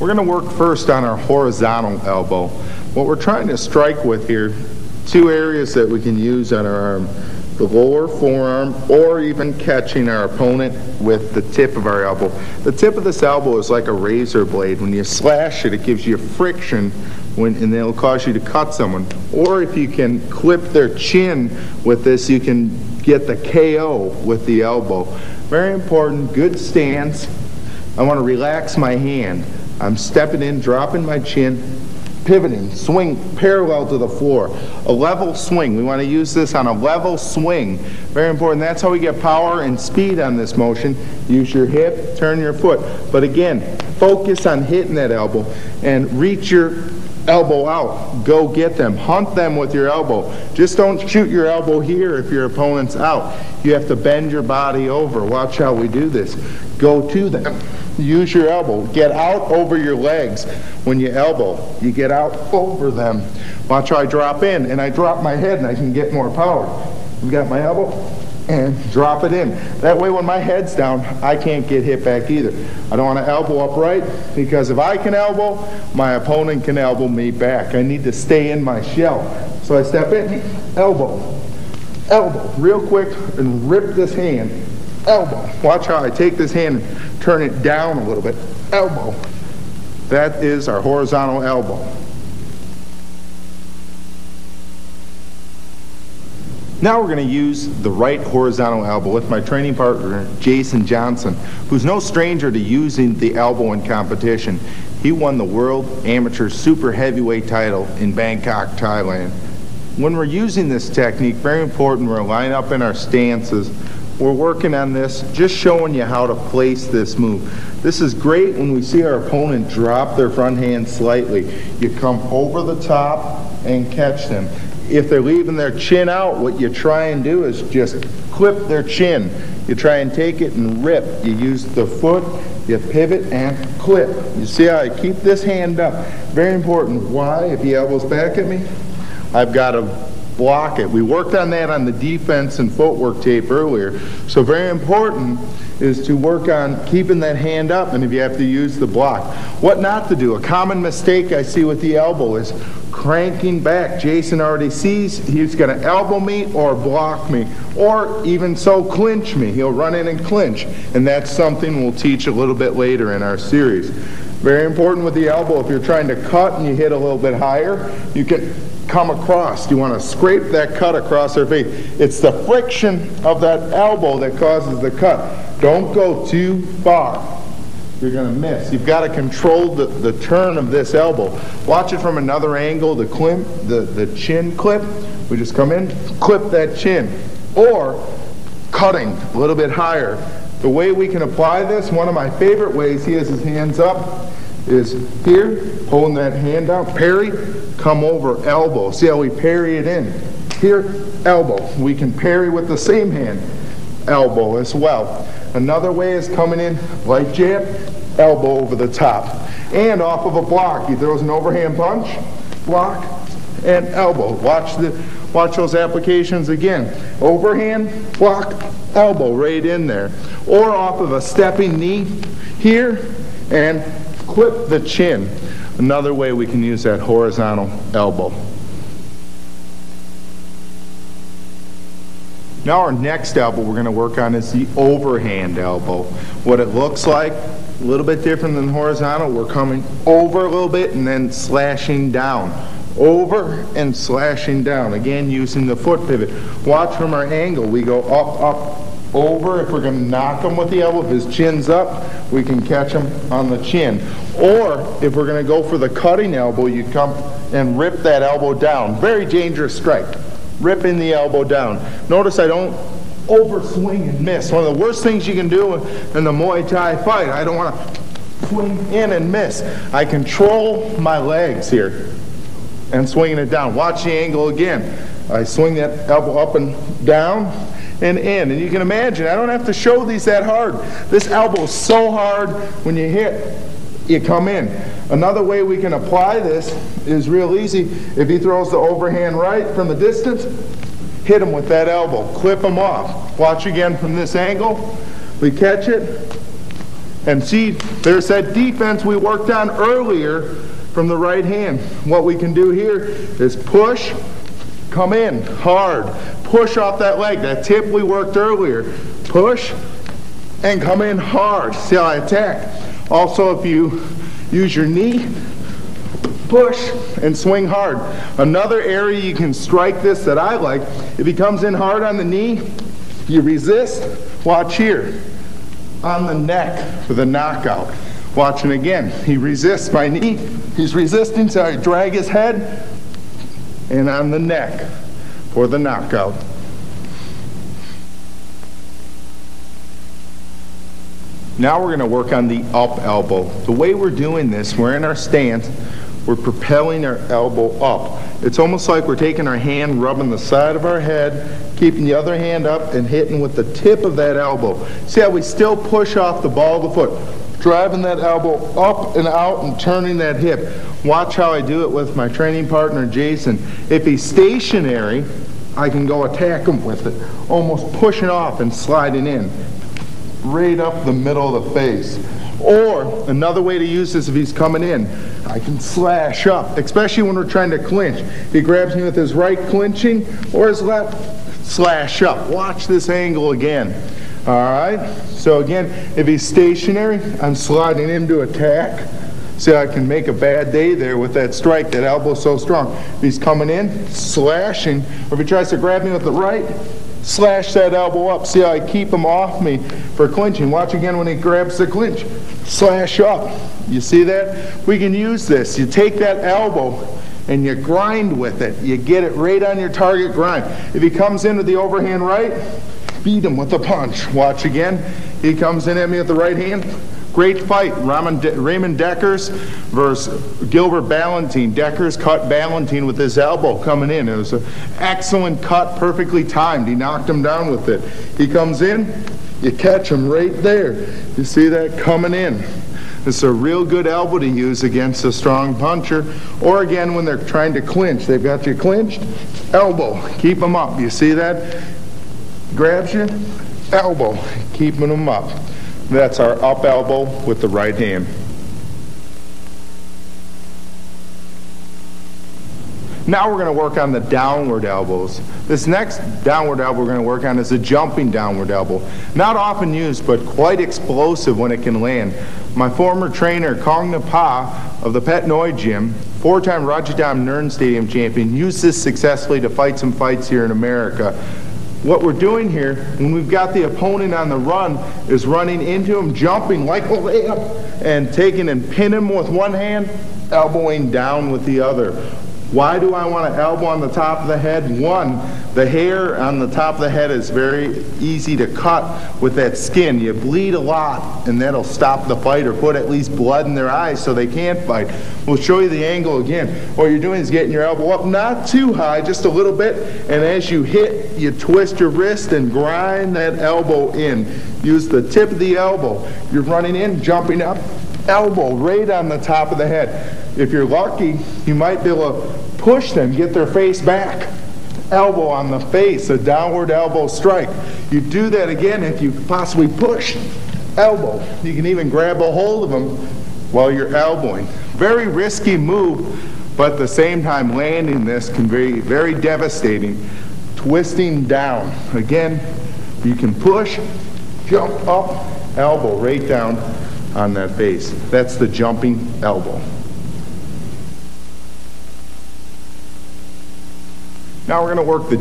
We're going to work first on our horizontal elbow. What we're trying to strike with here, two areas that we can use on our arm. The lower forearm, or even catching our opponent with the tip of our elbow. The tip of this elbow is like a razor blade. When you slash it, it gives you friction, and it'll cause you to cut someone. Or if you can clip their chin with this, you can get the KO with the elbow. Very important, good stance. I want to relax my hand. I'm stepping in, dropping my chin, pivoting, swing parallel to the floor. A level swing. We want to use this on a level swing. Very important. That's how we get power and speed on this motion. Use your hip, turn your foot. But again, focus on hitting that elbow and reach your elbow out. Go get them. Hunt them with your elbow. Just don't shoot your elbow here if your opponent's out. You have to bend your body over. Watch how we do this. Go to them. Use your elbow. Get out over your legs. When you elbow, you get out over them. Watch how I drop in, and I drop my head, and I can get more power. I've got my elbow, and drop it in. That way, when my head's down, I can't get hit back either. I don't want to elbow upright, because if I can elbow, my opponent can elbow me back. I need to stay in my shell. So I step in, elbow, elbow, real quick, and rip this hand. Elbow. Watch how I take this hand and turn it down a little bit. Elbow. That is our horizontal elbow. Now we're going to use the right horizontal elbow with my training partner, Jason Johnson, who's no stranger to using the elbow in competition. He won the World Amateur Super Heavyweight title in Bangkok, Thailand. When we're using this technique, very important, we're line up in our stances. We're working on this, just showing you how to place this move. This is great when we see our opponent drop their front hand slightly. You come over the top and catch them. If they're leaving their chin out, what you try and do is just clip their chin. You try and take it and rip. You use the foot, you pivot and clip. You see how I keep this hand up. Very important. Why? If he elbows back at me, I've got to block it. We worked on that on the defense and footwork tape earlier. So very important is to work on keeping that hand up, and if you have to use the block. What not to do. A common mistake I see with the elbow is cranking back. Jason already sees he's going to elbow me or block me, or even so clinch me. He'll run in and clinch, and that's something we'll teach a little bit later in our series. Very important with the elbow, if you're trying to cut and you hit a little bit higher, you can come across. You want to scrape that cut across their face. It's the friction of that elbow that causes the cut. Don't go too far. You're going to miss. You've got to control the turn of this elbow. Watch it from another angle, the chin clip. We just come in, clip that chin. Or cutting a little bit higher. The way we can apply this, one of my favorite ways, he has his hands up, is here, holding that hand out, parry, come over, elbow. See how we parry it in? Here, elbow. We can parry with the same hand, elbow as well. Another way is coming in, light jab, elbow over the top. And off of a block, he throws an overhand punch, block, and elbow. Watch those applications again. Overhand, block, elbow right in there. Or off of a stepping knee here, and clip the chin. Another way we can use that horizontal elbow. Now our next elbow we're going to work on is the overhand elbow. What it looks like, a little bit different than horizontal. We're coming over a little bit and then slashing down. Over and slashing down. Again, using the foot pivot. Watch from our angle. We go up, up, over. If we're going to knock him with the elbow, if his chin's up, we can catch him on the chin. Or if we're going to go for the cutting elbow, you come and rip that elbow down. Very dangerous strike. Ripping the elbow down. Notice I don't overswing and miss. One of the worst things you can do in the Muay Thai fight. I don't want to swing in and miss. I control my legs here and swinging it down. Watch the angle again. I swing that elbow up and down and in. And you can imagine, I don't have to show these that hard. This elbow is so hard when you hit, you come in. Another way we can apply this is real easy. If he throws the overhand right from the distance, hit him with that elbow. Clip him off. Watch again from this angle. We catch it, And see, there's that defense we worked on earlier from the right hand. What we can do here is push, come in hard, push off that leg, that tip we worked earlier. Push and come in hard. See how I attack? Also, if you use your knee, push and swing hard. Another area you can strike this that I like, if he comes in hard on the knee, you resist. Watch here. On the neck for the knockout. Watching again. He resists my knee. He's resisting, so I drag his head. And on the neck for the knockout. Now we're going to work on the up elbow. The way we're doing this, we're in our stance, we're propelling our elbow up. It's almost like we're taking our hand, rubbing the side of our head, keeping the other hand up and hitting with the tip of that elbow. See how we still push off the ball of the foot, driving that elbow up and out and turning that hip. Watch how I do it with my training partner, Jason. If he's stationary, I can go attack him with it, almost pushing off and sliding in, right up the middle of the face. Or another way to use this, if he's coming in, I can slash up, especially when we're trying to clinch. He grabs me with his right clinching or his left, slash up. Watch this angle again. All right, so again, if he's stationary, I'm sliding in to attack. See, I can make a bad day there with that strike. That elbow's so strong. If he's coming in, slashing, or if he tries to grab me with the right, slash that elbow up. See how I keep him off me for clinching. Watch again when he grabs the clinch. Slash up. You see that? We can use this. You take that elbow and you grind with it. You get it right on your target grind. If he comes in with the overhand right, beat him with a punch. Watch again. He comes in at me with the right hand. Great fight. Raymond Deckers versus Gilbert Ballantine. Deckers cut Ballantine with his elbow coming in. It was an excellent cut, perfectly timed. He knocked him down with it. He comes in, you catch him right there. You see that coming in. It's a real good elbow to use against a strong puncher. Or again, when they're trying to clinch. They've got you clinched, elbow. Keep them up. You see that? Grabs you, elbow. Keeping them up. That's our up elbow with the right hand. Now we're going to work on the downward elbows. This next downward elbow we're going to work on is a jumping downward elbow. Not often used, but quite explosive when it can land. My former trainer, Kong Napa of the Pet Noi Gym, four-time Rajadam Nern Stadium champion, used this successfully to fight some fights here in America. What we're doing here, when we've got the opponent on the run, is running into him, jumping like a layup, and taking and pin him with one hand, elbowing down with the other. Why do I want to elbow on the top of the head? One, the hair on the top of the head is very easy to cut with that skin. You bleed a lot, and that'll stop the fight or put at least blood in their eyes so they can't fight. We'll show you the angle again. What you're doing is getting your elbow up, not too high, just a little bit, and as you hit, you twist your wrist and grind that elbow in. Use the tip of the elbow. You're running in, jumping up, elbow right on the top of the head. If you're lucky, you might be able to push them, get their face back. Elbow on the face, a downward elbow strike. You do that again if you possibly push, elbow. You can even grab a hold of them while you're elbowing. Very risky move, but at the same time landing this can be very devastating. Twisting down. Again, you can push, jump up, elbow right down on that face. That's the jumping elbow. Now we're going to work the